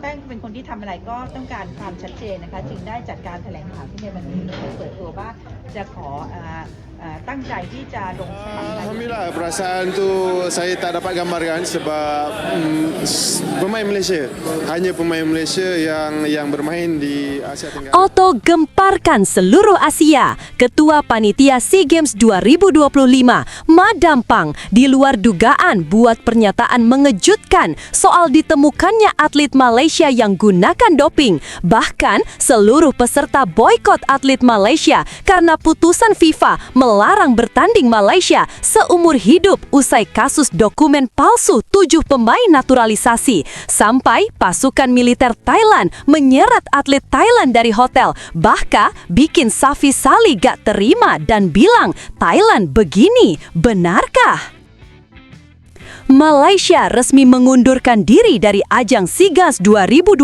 ท่านเป็นคนที่ทำอะไรก็ต้องการความชัดเจนนะคะจึงได้จัดการแถลงข่าวที่ในวันนี้เปิดตัวว่าจะขอตั้งใจที่จะลงสมัคร Alhamdulillah, perasaan tu saya tak dapat gambarkan sebab pemain Malaysia, hanya pemain Malaysia yang bermain di Asia Tenggara. Otto gemparkan seluruh Asia. Ketua Panitia SEA Games 2025, Madam Pang, di luar dugaan buat pernyataan mengejutkan soal ditemukannya atlet Malaysia yang gunakan doping. Bahkan seluruh peserta boikot atlet Malaysia karena putusan FIFA melarang bertanding Malaysia seumur hidup usai kasus dokumen palsu 7 pemain naturalisasi. Sampai pasukan militer Thailand menyeret atlet Thailand dari hotel. Bahkan bikin Safi Salih gak terima dan bilang, Thailand begini, benarkah? Malaysia resmi mengundurkan diri dari ajang SEA Games 2025.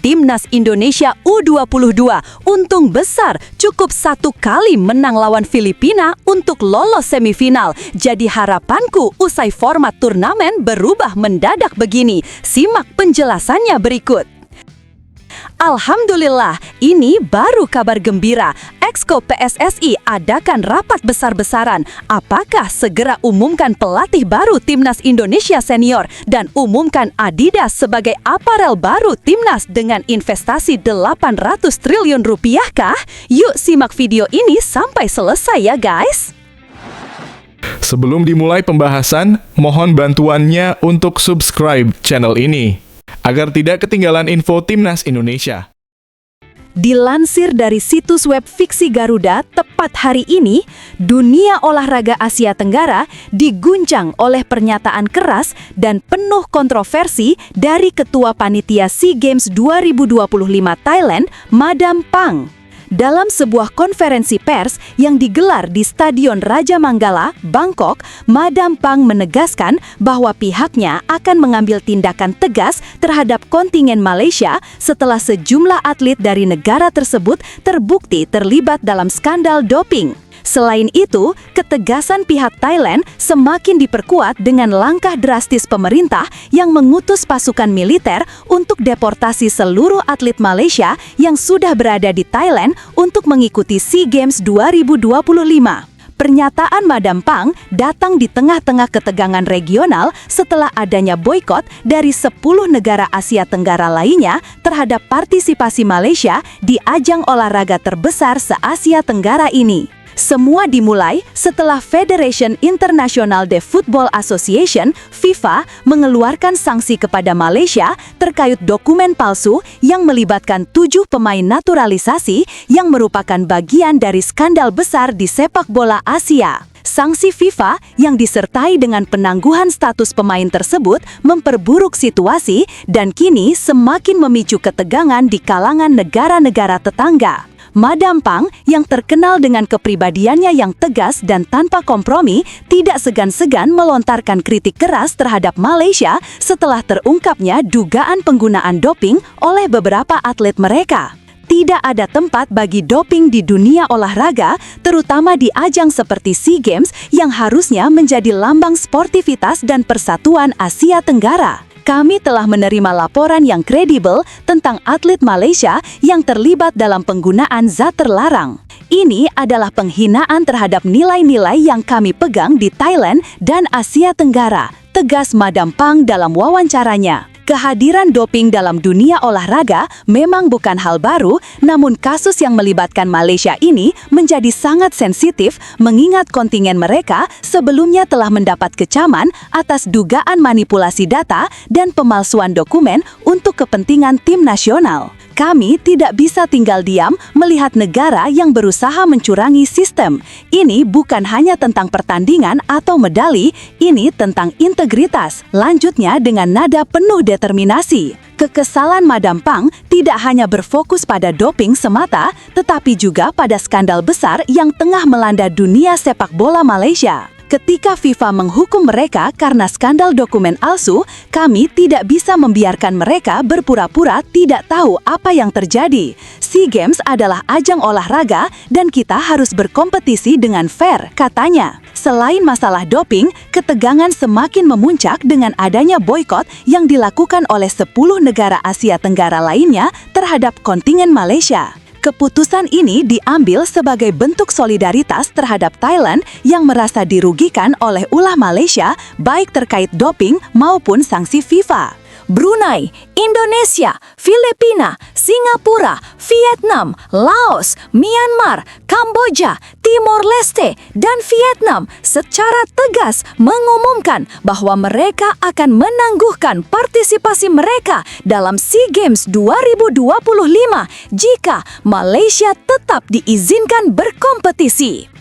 Timnas Indonesia U22 untung besar cukup 1 kali menang lawan Filipina untuk lolos semifinal. Jadi harapanku usai format turnamen berubah mendadak begini. Simak penjelasannya berikut. Alhamdulillah, ini baru kabar gembira. Exco PSSI adakan rapat besar-besaran. Apakah segera umumkan pelatih baru Timnas Indonesia Senior dan umumkan Adidas sebagai aparel baru Timnas dengan investasi 800 triliun rupiah kah? Yuk simak video ini sampai selesai ya guys. Sebelum dimulai pembahasan, mohon bantuannya untuk subscribe channel ini agar tidak ketinggalan info Timnas Indonesia. Dilansir dari situs web Fiksi Garuda, tepat hari ini, dunia olahraga Asia Tenggara diguncang oleh pernyataan keras dan penuh kontroversi dari Ketua Panitia SEA Games 2025 Thailand, Madam Pang. Dalam sebuah konferensi pers yang digelar di Stadion Raja Manggala, Bangkok, Madam Pang menegaskan bahwa pihaknya akan mengambil tindakan tegas terhadap kontingen Malaysia setelah sejumlah atlet dari negara tersebut terbukti terlibat dalam skandal doping. Selain itu, ketegasan pihak Thailand semakin diperkuat dengan langkah drastis pemerintah yang mengutus pasukan militer untuk deportasi seluruh atlet Malaysia yang sudah berada di Thailand untuk mengikuti SEA Games 2025. Pernyataan Madam Pang datang di tengah-tengah ketegangan regional setelah adanya boikot dari 10 negara Asia Tenggara lainnya terhadap partisipasi Malaysia di ajang olahraga terbesar se-Asia Tenggara ini. Semua dimulai setelah Federation International de Football Association (FIFA) mengeluarkan sanksi kepada Malaysia terkait dokumen palsu yang melibatkan 7 pemain naturalisasi yang merupakan bagian dari skandal besar di sepak bola Asia. Sanksi FIFA yang disertai dengan penangguhan status pemain tersebut memperburuk situasi dan kini semakin memicu ketegangan di kalangan negara-negara tetangga. Madam Pang yang terkenal dengan kepribadiannya yang tegas dan tanpa kompromi tidak segan-segan melontarkan kritik keras terhadap Malaysia setelah terungkapnya dugaan penggunaan doping oleh beberapa atlet mereka. Tidak ada tempat bagi doping di dunia olahraga, terutama di ajang seperti SEA Games yang harusnya menjadi lambang sportivitas dan persatuan Asia Tenggara. Kami telah menerima laporan yang kredibel tentang atlet Malaysia yang terlibat dalam penggunaan zat terlarang. Ini adalah penghinaan terhadap nilai-nilai yang kami pegang di Thailand dan Asia Tenggara, tegas Madam Pang dalam wawancaranya. Kehadiran doping dalam dunia olahraga memang bukan hal baru, namun kasus yang melibatkan Malaysia ini menjadi sangat sensitif mengingat kontingen mereka sebelumnya telah mendapat kecaman atas dugaan manipulasi data dan pemalsuan dokumen untuk kepentingan tim nasional. Kami tidak bisa tinggal diam melihat negara yang berusaha mencurangi sistem. Ini bukan hanya tentang pertandingan atau medali, ini tentang integritas. Lanjutnya dengan nada penuh determinasi. Kekesalan Madam Pang tidak hanya berfokus pada doping semata, tetapi juga pada skandal besar yang tengah melanda dunia sepak bola Malaysia. Ketika FIFA menghukum mereka karena skandal dokumen palsu, kami tidak bisa membiarkan mereka berpura-pura tidak tahu apa yang terjadi. SEA Games adalah ajang olahraga dan kita harus berkompetisi dengan fair, katanya. Selain masalah doping, ketegangan semakin memuncak dengan adanya boikot yang dilakukan oleh 10 negara Asia Tenggara lainnya terhadap kontingen Malaysia. Keputusan ini diambil sebagai bentuk solidaritas terhadap Thailand yang merasa dirugikan oleh ulah Malaysia baik terkait doping maupun sanksi FIFA. Brunei, Indonesia, Filipina, Singapura, Vietnam, Laos, Myanmar, Kamboja, Timor Leste, dan Vietnam secara tegas mengumumkan bahwa mereka akan menangguhkan partisipasi mereka dalam SEA Games 2025 jika Malaysia tetap diizinkan berkompetisi.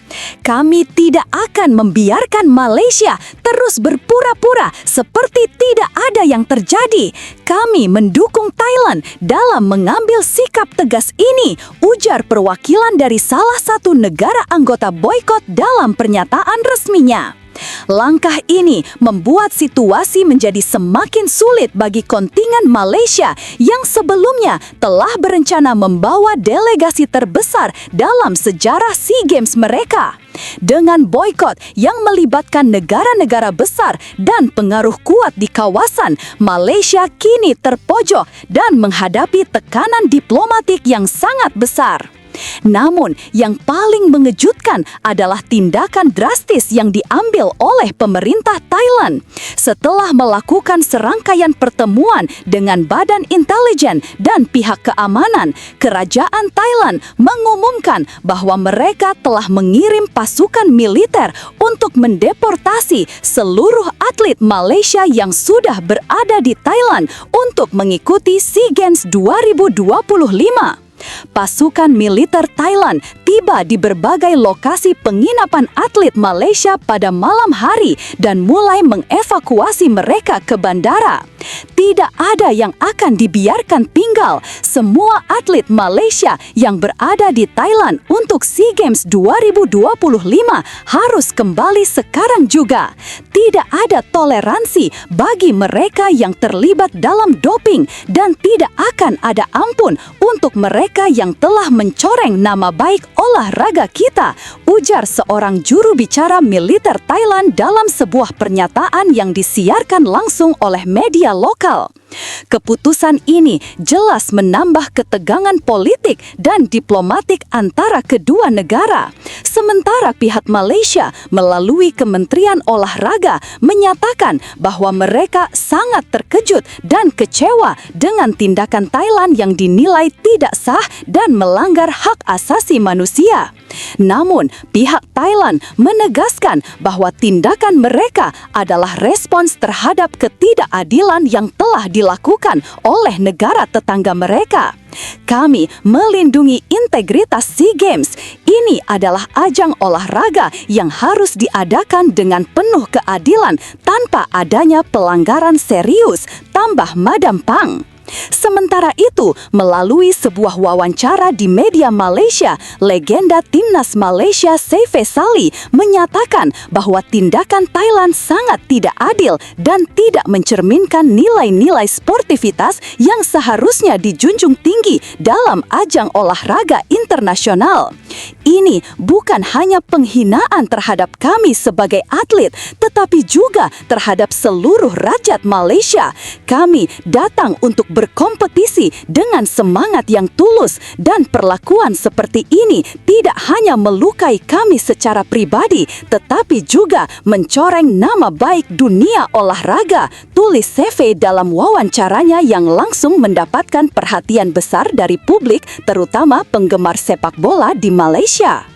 Kami tidak akan membiarkan Malaysia terus berpura-pura seperti tidak ada yang terjadi. Kami mendukung Thailand dalam mengambil sikap tegas ini, ujar perwakilan dari salah satu negara anggota boikot dalam pernyataan resminya. Langkah ini membuat situasi menjadi semakin sulit bagi kontingen Malaysia yang sebelumnya telah berencana membawa delegasi terbesar dalam sejarah SEA Games mereka. Dengan boikot yang melibatkan negara-negara besar dan pengaruh kuat di kawasan, Malaysia kini terpojok dan menghadapi tekanan diplomatik yang sangat besar. Namun, yang paling mengejutkan adalah tindakan drastis yang diambil oleh pemerintah Thailand. Setelah melakukan serangkaian pertemuan dengan badan intelijen dan pihak keamanan, kerajaan Thailand mengumumkan bahwa mereka telah mengirim pasukan militer untuk mendeportasi seluruh atlet Malaysia yang sudah berada di Thailand untuk mengikuti SEA Games 2025. Pasukan militer Thailand tiba di berbagai lokasi penginapan atlet Malaysia pada malam hari dan mulai mengevakuasi mereka ke bandara. Tidak ada yang akan dibiarkan tinggal. Semua atlet Malaysia yang berada di Thailand untuk SEA Games 2025 harus kembali sekarang juga. Tidak ada toleransi bagi mereka yang terlibat dalam doping dan tidak akan ada ampun untuk mereka yang telah mencoreng nama baik olahraga kita, ujar seorang juru bicara militer Thailand dalam sebuah pernyataan yang disiarkan langsung oleh media lokal. Keputusan ini jelas menambah ketegangan politik dan diplomatik antara kedua negara. Sementara pihak Malaysia melalui Kementerian Olahraga menyatakan bahwa mereka sangat terkejut dan kecewa dengan tindakan Thailand yang dinilai tidak sah dan melanggar hak asasi manusia. Namun, pihak Thailand menegaskan bahwa tindakan mereka adalah respons terhadap ketidakadilan yang telah dilakukan oleh negara tetangga mereka. Kami melindungi integritas SEA Games. Ini adalah ajang olahraga yang harus diadakan dengan penuh keadilan tanpa adanya pelanggaran serius, tambah Madam Pang. Sementara itu, melalui sebuah wawancara di media Malaysia, legenda timnas Malaysia Saife Sali menyatakan bahwa tindakan Thailand sangat tidak adil dan tidak mencerminkan nilai-nilai sportivitas yang seharusnya dijunjung tinggi dalam ajang olahraga internasional. Ini bukan hanya penghinaan terhadap kami sebagai atlet, tetapi juga terhadap seluruh rakyat Malaysia. Kami datang untuk berkompetisi dengan semangat yang tulus dan perlakuan seperti ini tidak hanya melukai kami secara pribadi, tetapi juga mencoreng nama baik dunia olahraga, tulis Saife dalam wawancaranya yang langsung mendapatkan perhatian besar dari publik, terutama penggemar sepak bola di Malaysia.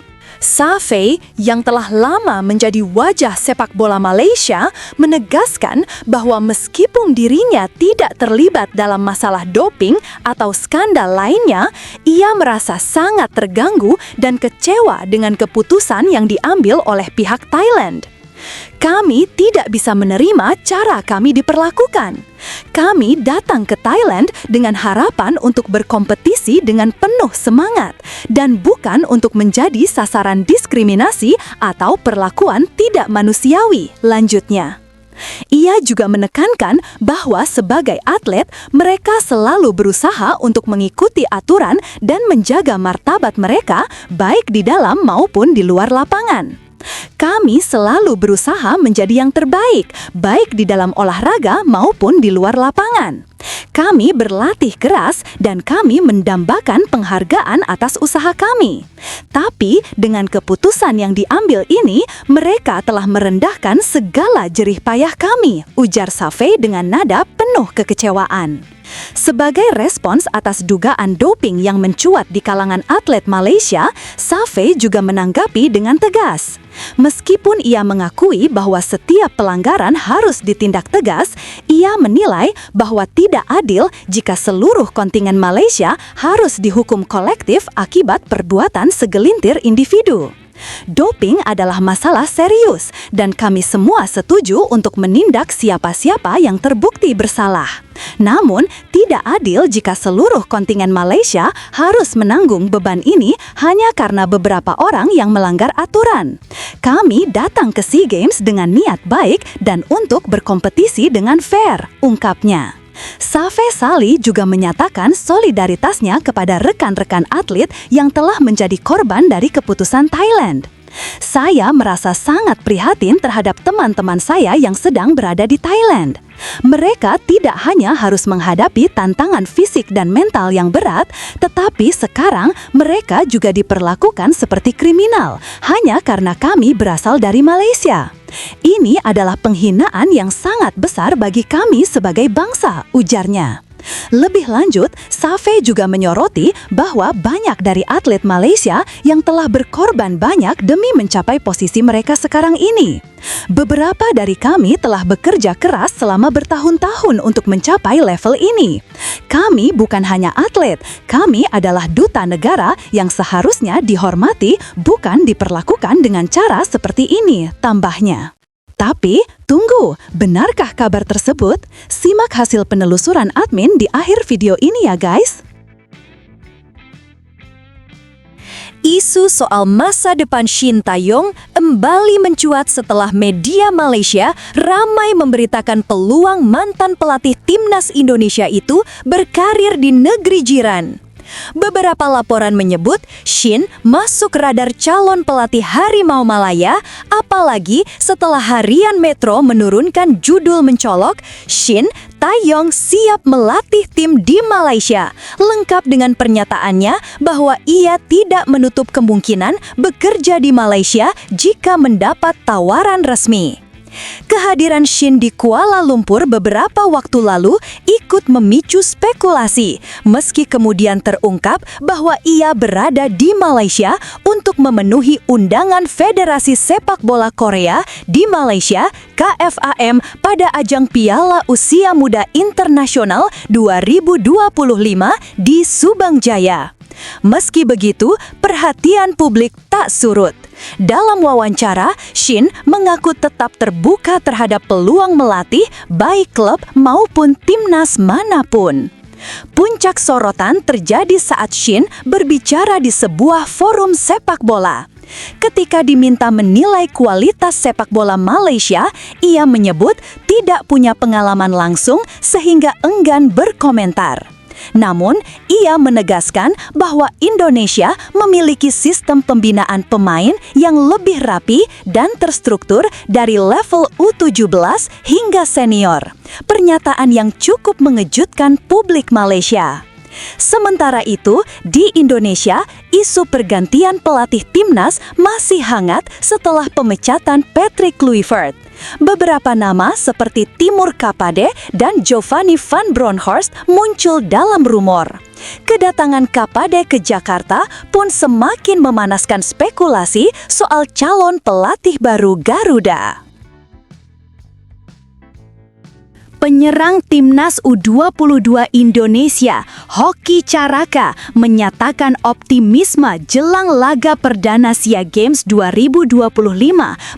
Saife yang telah lama menjadi wajah sepak bola Malaysia menegaskan bahwa meskipun dirinya tidak terlibat dalam masalah doping atau skandal lainnya, ia merasa sangat terganggu dan kecewa dengan keputusan yang diambil oleh pihak Thailand. Kami tidak bisa menerima cara kami diperlakukan. Kami datang ke Thailand dengan harapan untuk berkompetisi dengan penuh semangat dan bukan untuk menjadi sasaran diskriminasi atau perlakuan tidak manusiawi, lanjutnya. Ia juga menekankan bahwa sebagai atlet, mereka selalu berusaha untuk mengikuti aturan dan menjaga martabat mereka baik di dalam maupun di luar lapangan. Kami selalu berusaha menjadi yang terbaik, baik di dalam olahraga maupun di luar lapangan. Kami berlatih keras dan kami mendambakan penghargaan atas usaha kami. Tapi dengan keputusan yang diambil ini, mereka telah merendahkan segala jerih payah kami, ujar Safei dengan nada penuh kekecewaan. Sebagai respons atas dugaan doping yang mencuat di kalangan atlet Malaysia, Safei juga menanggapi dengan tegas. Meskipun ia mengakui bahwa setiap pelanggaran harus ditindak tegas, ia menilai bahwa tidak adil jika seluruh kontingen Malaysia harus dihukum kolektif akibat perbuatan segelintir individu. Doping adalah masalah serius dan kami semua setuju untuk menindak siapa-siapa yang terbukti bersalah. Namun, tidak adil jika seluruh kontingen Malaysia harus menanggung beban ini hanya karena beberapa orang yang melanggar aturan. Kami datang ke SEA Games dengan niat baik dan untuk berkompetisi dengan fair, ungkapnya. Safei Salih juga menyatakan solidaritasnya kepada rekan-rekan atlet yang telah menjadi korban dari keputusan Thailand. Saya merasa sangat prihatin terhadap teman-teman saya yang sedang berada di Thailand. Mereka tidak hanya harus menghadapi tantangan fisik dan mental yang berat, tetapi sekarang mereka juga diperlakukan seperti kriminal hanya karena kami berasal dari Malaysia. Ini adalah penghinaan yang sangat besar bagi kami sebagai bangsa, ujarnya. Lebih lanjut, Safei juga menyoroti bahwa banyak dari atlet Malaysia yang telah berkorban banyak demi mencapai posisi mereka sekarang ini. Beberapa dari kami telah bekerja keras selama bertahun-tahun untuk mencapai level ini. Kami bukan hanya atlet, kami adalah duta negara yang seharusnya dihormati, bukan diperlakukan dengan cara seperti ini, tambahnya. Tapi, tunggu, benarkah kabar tersebut? Simak hasil penelusuran admin di akhir video ini ya guys. Isu soal masa depan Shin Tae-yong kembali mencuat setelah media Malaysia ramai memberitakan peluang mantan pelatih timnas Indonesia itu berkarir di negeri jiran. Beberapa laporan menyebut Shin masuk radar calon pelatih Harimau Malaya, apalagi setelah harian Metro menurunkan judul mencolok, Shin Tae-yong siap melatih tim di Malaysia, lengkap dengan pernyataannya bahwa ia tidak menutup kemungkinan bekerja di Malaysia jika mendapat tawaran resmi. Kehadiran Shin di Kuala Lumpur beberapa waktu lalu ikut memicu spekulasi, meski kemudian terungkap bahwa ia berada di Malaysia untuk memenuhi undangan Federasi Sepak Bola Korea di Malaysia KFAM pada ajang Piala Usia Muda Internasional 2025 di Subang Jaya. Meski begitu, perhatian publik tak surut. Dalam wawancara, Shin mengaku tetap terbuka terhadap peluang melatih baik klub maupun timnas manapun. Puncak sorotan terjadi saat Shin berbicara di sebuah forum sepak bola. Ketika diminta menilai kualitas sepak bola Malaysia, ia menyebut tidak punya pengalaman langsung sehingga enggan berkomentar. Namun, ia menegaskan bahwa Indonesia memiliki sistem pembinaan pemain yang lebih rapi dan terstruktur dari level U17 hingga senior. Pernyataan yang cukup mengejutkan publik Malaysia. Sementara itu, di Indonesia, isu pergantian pelatih timnas masih hangat setelah pemecatan Patrick Kluivert. Beberapa nama seperti Timur Kapade dan Giovanni van Bronckhorst muncul dalam rumor. Kedatangan Kapade ke Jakarta pun semakin memanaskan spekulasi soal calon pelatih baru Garuda. Penyerang Timnas U22 Indonesia, Hoki Caraka, menyatakan optimisme jelang laga perdana SEA Games 2025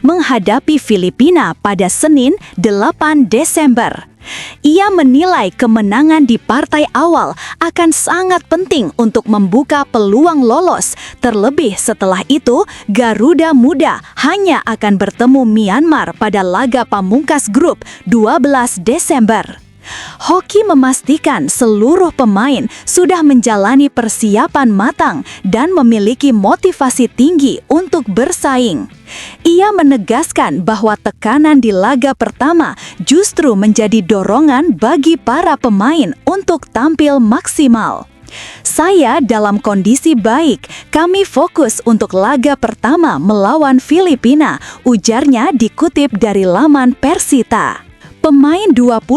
menghadapi Filipina pada Senin 8 Desember. Ia menilai kemenangan di partai awal akan sangat penting untuk membuka peluang lolos. Terlebih setelah itu, Garuda Muda hanya akan bertemu Myanmar pada laga pamungkas grup 12 Desember. Hoki memastikan seluruh pemain sudah menjalani persiapan matang dan memiliki motivasi tinggi untuk bersaing. Ia menegaskan bahwa tekanan di laga pertama justru menjadi dorongan bagi para pemain untuk tampil maksimal. Saya dalam kondisi baik, kami fokus untuk laga pertama melawan Filipina, ujarnya dikutip dari laman Persita. Pemain 21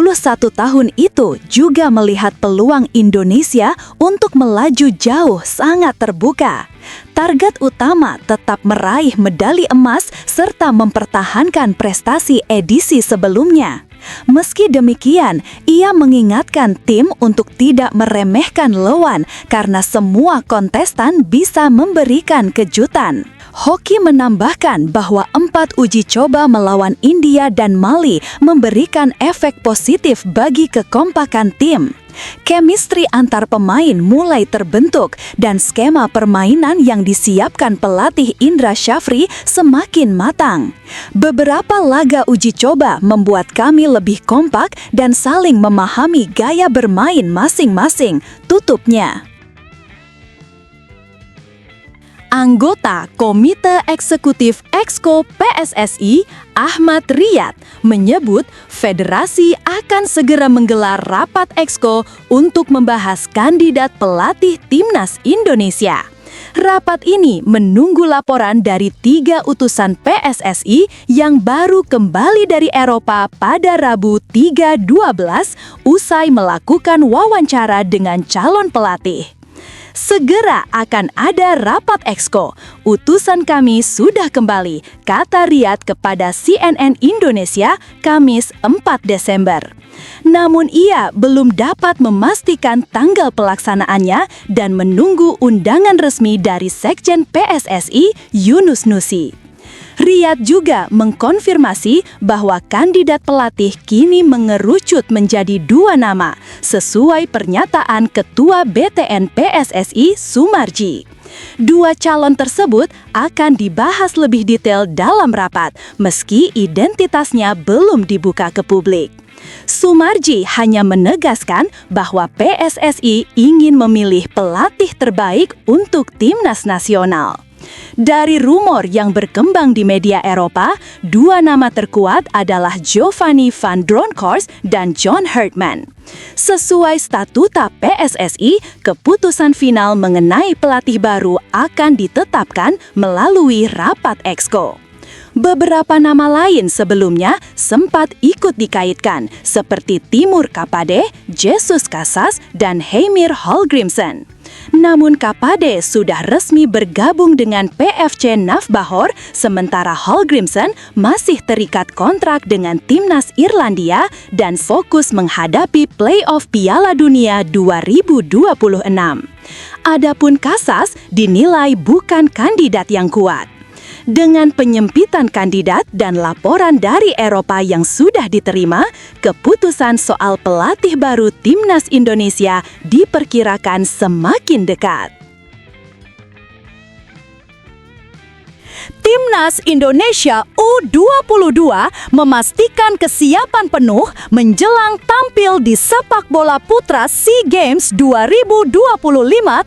tahun itu juga melihat peluang Indonesia untuk melaju jauh sangat terbuka. Target utama tetap meraih medali emas serta mempertahankan prestasi edisi sebelumnya. Meski demikian, ia mengingatkan tim untuk tidak meremehkan lawan karena semua kontestan bisa memberikan kejutan. Hoki menambahkan bahwa 4 uji coba melawan India dan Mali memberikan efek positif bagi kekompakan tim. Chemistry antar pemain mulai terbentuk dan skema permainan yang disiapkan pelatih Indra Syafri semakin matang. Beberapa laga uji coba membuat kami lebih kompak dan saling memahami gaya bermain masing-masing, tutupnya. Anggota Komite Eksekutif Exco PSSI, Ahmad Riyad, menyebut federasi akan segera menggelar rapat Exco untuk membahas kandidat pelatih Timnas Indonesia. Rapat ini menunggu laporan dari 3 utusan PSSI yang baru kembali dari Eropa pada Rabu 3/12 usai melakukan wawancara dengan calon pelatih. Segera akan ada rapat Exco. Utusan kami sudah kembali, kata Riyad kepada CNN Indonesia Kamis 4 Desember. Namun ia belum dapat memastikan tanggal pelaksanaannya dan menunggu undangan resmi dari Sekjen PSSI Yunus Nusi. Riyad juga mengkonfirmasi bahwa kandidat pelatih kini mengerucut menjadi 2 nama, sesuai pernyataan Ketua BTN PSSI Sumarji. 2 calon tersebut akan dibahas lebih detail dalam rapat, meski identitasnya belum dibuka ke publik. Sumarji hanya menegaskan bahwa PSSI ingin memilih pelatih terbaik untuk Timnas Nasional. Dari rumor yang berkembang di media Eropa, 2 nama terkuat adalah Giovanni van Bronckhorst dan John Herdman. Sesuai statuta PSSI, keputusan final mengenai pelatih baru akan ditetapkan melalui rapat Exco. Beberapa nama lain sebelumnya sempat ikut dikaitkan, seperti Timur Kapade, Jesus Casas, dan Heimir Hallgrimsson. Namun Kapade sudah resmi bergabung dengan PFC Nafbahor, sementara Hallgrimsson masih terikat kontrak dengan Timnas Irlandia dan fokus menghadapi playoff Piala Dunia 2026. Adapun Casas dinilai bukan kandidat yang kuat. Dengan penyempitan kandidat dan laporan dari Eropa yang sudah diterima, keputusan soal pelatih baru Timnas Indonesia diperkirakan semakin dekat. Timnas Indonesia U22 memastikan kesiapan penuh menjelang tampil di sepak bola putra SEA Games 2025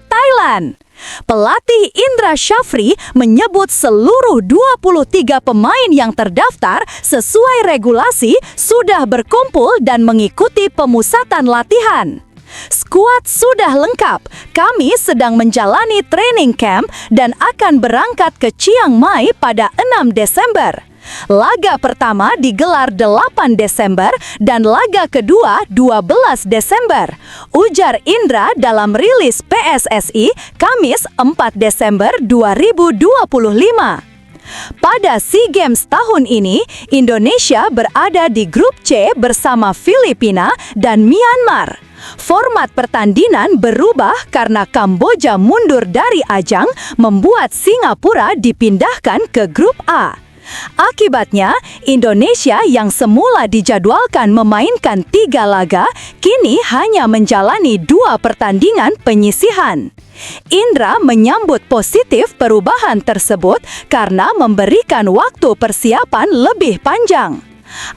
Thailand. Pelatih Indra Syafri menyebut seluruh 23 pemain yang terdaftar sesuai regulasi sudah berkumpul dan mengikuti pemusatan latihan. Skuad sudah lengkap. Kami sedang menjalani training camp dan akan berangkat ke Chiang Mai pada 6 Desember. Laga pertama digelar 8 Desember dan laga kedua 12 Desember, ujar Indra dalam rilis PSSI Kamis 4 Desember 2025. Pada SEA Games tahun ini, Indonesia berada di grup C bersama Filipina dan Myanmar. Format pertandingan berubah karena Kamboja mundur dari ajang, membuat Singapura dipindahkan ke grup A. Akibatnya, Indonesia yang semula dijadwalkan memainkan 3 laga, kini hanya menjalani 2 pertandingan penyisihan. Indra menyambut positif perubahan tersebut karena memberikan waktu persiapan lebih panjang.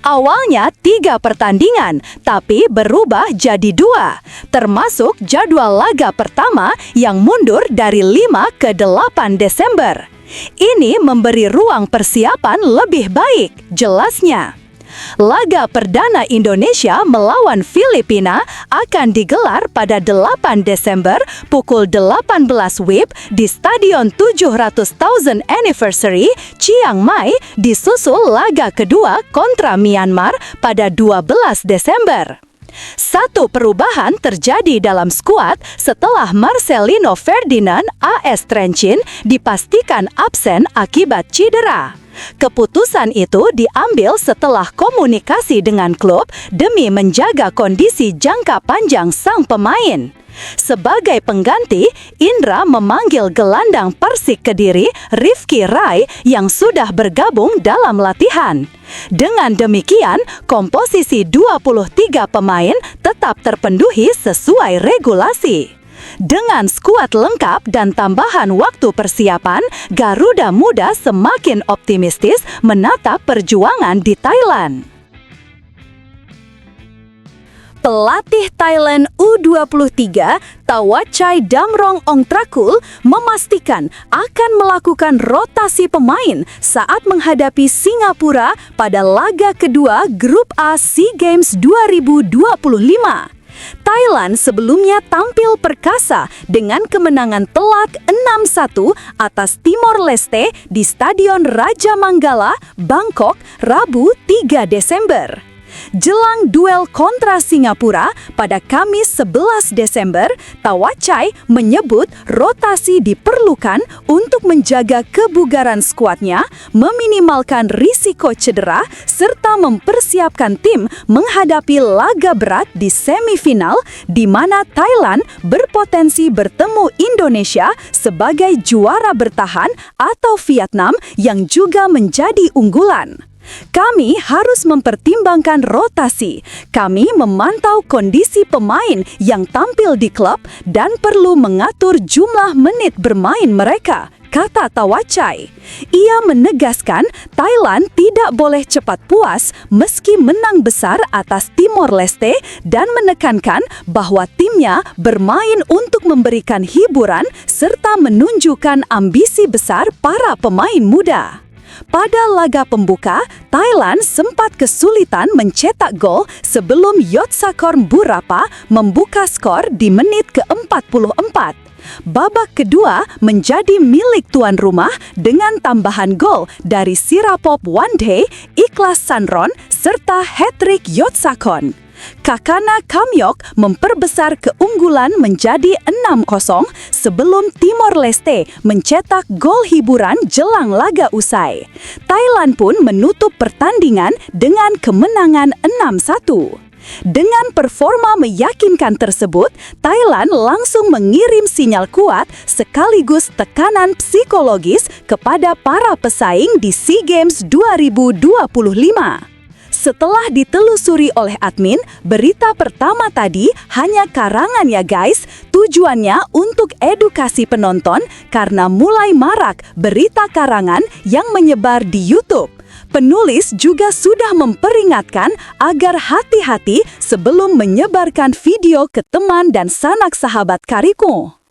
Awalnya 3 pertandingan, tapi berubah jadi 2, termasuk jadwal laga pertama yang mundur dari 5 ke 8 Desember. Ini memberi ruang persiapan lebih baik, jelasnya. Laga perdana Indonesia melawan Filipina akan digelar pada 8 Desember pukul 18 WIB di Stadion 700,000 Anniversary, Chiang Mai, disusul laga kedua kontra Myanmar pada 12 Desember. Satu perubahan terjadi dalam skuad setelah Marcelino Ferdinand AS Trencin dipastikan absen akibat cedera. Keputusan itu diambil setelah komunikasi dengan klub demi menjaga kondisi jangka panjang sang pemain. Sebagai pengganti, Indra memanggil gelandang Persik Kediri, Rifki Rai, yang sudah bergabung dalam latihan. Dengan demikian, komposisi 23 pemain tetap terpenuhi sesuai regulasi. Dengan skuad lengkap dan tambahan waktu persiapan, Garuda Muda semakin optimistis menatap perjuangan di Thailand. Pelatih Thailand U23, Tawachai Damrong Ongtrakul, memastikan akan melakukan rotasi pemain saat menghadapi Singapura pada laga kedua Grup A SEA Games 2025. Thailand sebelumnya tampil perkasa dengan kemenangan telak 6-1 atas Timor Leste di Stadion Raja Manggala, Bangkok, Rabu 3 Desember. Jelang duel kontra Singapura pada Kamis 11 Desember, Tawachai menyebut rotasi diperlukan untuk menjaga kebugaran skuadnya, meminimalkan risiko cedera, serta mempersiapkan tim menghadapi laga berat di semifinal di mana Thailand berpotensi bertemu Indonesia sebagai juara bertahan atau Vietnam yang juga menjadi unggulan. Kami harus mempertimbangkan rotasi. Kami memantau kondisi pemain yang tampil di klub dan perlu mengatur jumlah menit bermain mereka, kata Tawachai. Ia menegaskan Thailand tidak boleh cepat puas meski menang besar atas Timor Leste dan menekankan bahwa timnya bermain untuk memberikan hiburan serta menunjukkan ambisi besar para pemain muda. Pada laga pembuka, Thailand sempat kesulitan mencetak gol sebelum Yotsakorn Burapa membuka skor di menit ke-44. Babak kedua menjadi milik tuan rumah dengan tambahan gol dari Sirapop Wandhe, Ikhlas Sanron, serta hat-trick Yotsakorn. Kakana Kamyok memperbesar keunggulan menjadi 6-0 sebelum Timor Leste mencetak gol hiburan jelang laga usai. Thailand pun menutup pertandingan dengan kemenangan 6-1. Dengan performa meyakinkan tersebut, Thailand langsung mengirim sinyal kuat sekaligus tekanan psikologis kepada para pesaing di SEA Games 2025. Setelah ditelusuri oleh admin, berita pertama tadi hanya karangan ya guys. Tujuannya untuk edukasi penonton karena mulai marak berita karangan yang menyebar di YouTube. Penulis juga sudah memperingatkan agar hati-hati sebelum menyebarkan video ke teman dan sanak sahabat Kariko.